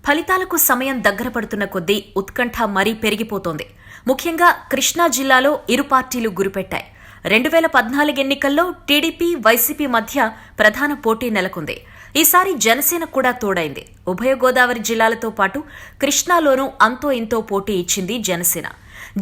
ఫలితాలకు సమయం దగ్గర పడుతున్న కొద్దీ ఉత్కంఠ మరీ పెరిగిపోతోంది. ముఖ్యంగా కృష్ణా జిల్లాలో ఇరు పార్టీలు గురిపెట్టాయి. 2014 ఎన్నికల్లో టీడీపీ, వైసీపీ మధ్య ప్రధాన పోటీ నెలకొంది. ఈసారి జనసేన కూడా తోడైంది. ఉభయ గోదావరి జిల్లాలతో పాటు కృష్ణాలోనూ అంతో ఇంతో పోటీ ఇచ్చింది జనసేన.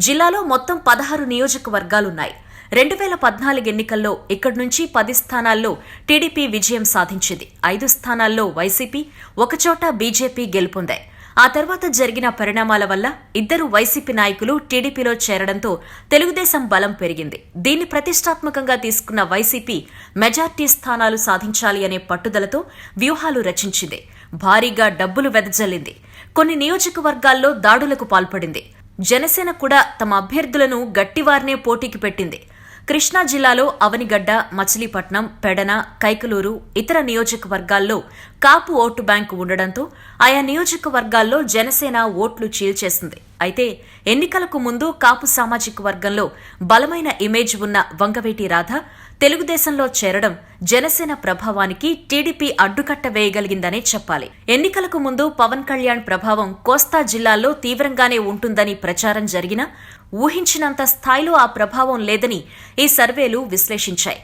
జిల్లాలో మొత్తం 16 నియోజకవర్గాలున్నాయి. 2014 ఎన్నికల్లో ఇక్కడి నుంచి 10 స్థానాల్లో టీడీపీ విజయం సాధించింది. 5 స్థానాల్లో వైసీపీ, ఒకచోట బీజేపీ గెలుపొందాయి. ఆ తర్వాత జరిగిన పరిణామాల వల్ల ఇద్దరు వైసీపీ నాయకులు టీడీపీలో చేరడంతో తెలుగుదేశం బలం పెరిగింది. దీన్ని ప్రతిష్టాత్మకంగా తీసుకున్న వైసీపీ మెజార్టీ స్థానాలు సాధించాలి అనే పట్టుదలతో వ్యూహాలు రచించింది. భారీగా డబ్బులు వెదజల్లింది. కొన్ని నియోజకవర్గాల్లో దాడులకు పాల్పడింది. జనసేన కూడా తమ అభ్యర్థులను గట్టివారినే పోటీకి పెట్టింది. కృష్ణా జిల్లాలో అవనిగడ్డ, మచిలీపట్నం, పెడన, కైకలూరు, ఇతర నియోజకవర్గాల్లో కాపు ఓటు బ్యాంకు ఉండడంతో ఆయా నియోజకవర్గాల్లో జనసేన ఓట్లు చీల్చేసింది. అయితే ఎన్నికలకు ముందు కాపు సామాజిక వర్గంలో బలమైన ఇమేజ్ ఉన్న వంగవీటి రాధ తెలుగుదేశంలో చేరడం జనసేన ప్రభావానికి టీడీపీ అడ్డుకట్ట వేయగలిగిందనే చెప్పాలి. ఎన్నికలకు ముందు పవన్ కళ్యాణ్ ప్రభావం కోస్తా జిల్లాల్లో తీవ్రంగానే ఉంటుందని ప్రచారం జరిగినా ఊహించినంత స్థాయిలో ఆ ప్రభావం లేదని ఈ సర్వేలు విశ్లేషించాయి.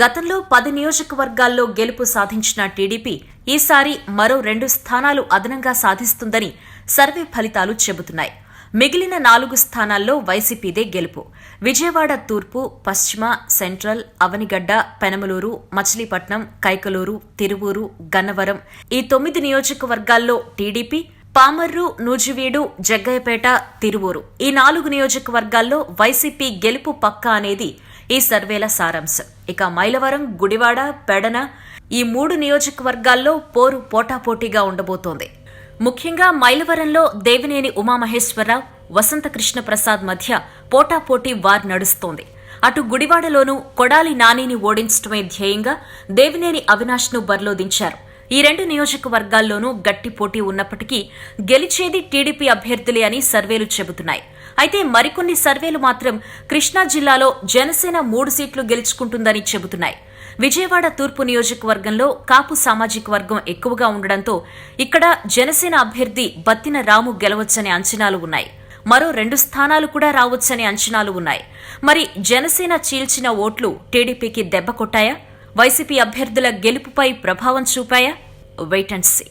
గతంలో 10 నియోజకవర్గాల్లో గెలుపు సాధించిన టీడీపీ ఈసారి మరో 2 స్థానాలు అదనంగా సాధిస్తుందని సర్వే ఫలితాలు చెబుతున్నాయి. మిగిలిన 4 స్థానాల్లో వైసీపీదే గెలుపు. విజయవాడ తూర్పు, పశ్చిమ, సెంట్రల్, అవనిగడ్డ, పెనమలూరు, మచిలీపట్నం, కైకలూరు, తిరువూరు, గన్నవరం ఈ 9 నియోజకవర్గాల్లో టీడీపీ, పామర్రు, నూజివీడు, జగ్గయ్యపేట, తిరువూరు ఈ 4 నియోజకవర్గాల్లో వైసీపీ గెలుపు పక్కా అనేది ఈ సర్వేల సారాంశం. ఇక మైలవరం, గుడివాడ, పెడన ఈ 3 నియోజకవర్గాల్లో పోరు పోటాపోటీగా ఉండబోతోంది. ముఖ్యంగా మైలవరంలో దేవినేని ఉమామహేశ్వరరావు, వసంతకృష్ణ ప్రసాద్ మధ్య పోటాపోటీ వార్ నడుస్తోంది. అటు గుడివాడలోనూ కొడాలి నానిని ఓడించడమే ధ్యేయంగా దేవినేని అవినాష్ను బరిలో దించారు. ఈ 2 నియోజకవర్గాల్లోనూ గట్టి పోటీ ఉన్నప్పటికీ గెలిచేది టీడీపీ అభ్యర్థులే అని సర్వేలు చెబుతున్నాయి. అయితే మరికొన్ని సర్వేలు మాత్రం కృష్ణా జిల్లాలో జనసేన 3 సీట్లు గెలుచుకుంటుందని చెబుతున్నాయి. విజయవాడ తూర్పు నియోజకవర్గంలో కాపు సామాజిక వర్గం ఎక్కువగా ఉండడంతో ఇక్కడ జనసేన అభ్యర్థి బత్తిన రాము గెలవచ్చనే అంచనాలు ఉన్నాయి. మరో 2 స్థానాలు కూడా రావచ్చనే అంచనాలు ఉన్నాయి. మరి జనసేన చీల్చిన ఓట్లు టీడీపీకి దెబ్బ కొట్టాయా? వైసీపీ అభ్యర్థుల గెలుపుపై ప్రభావం చూపాయా? Wait and see.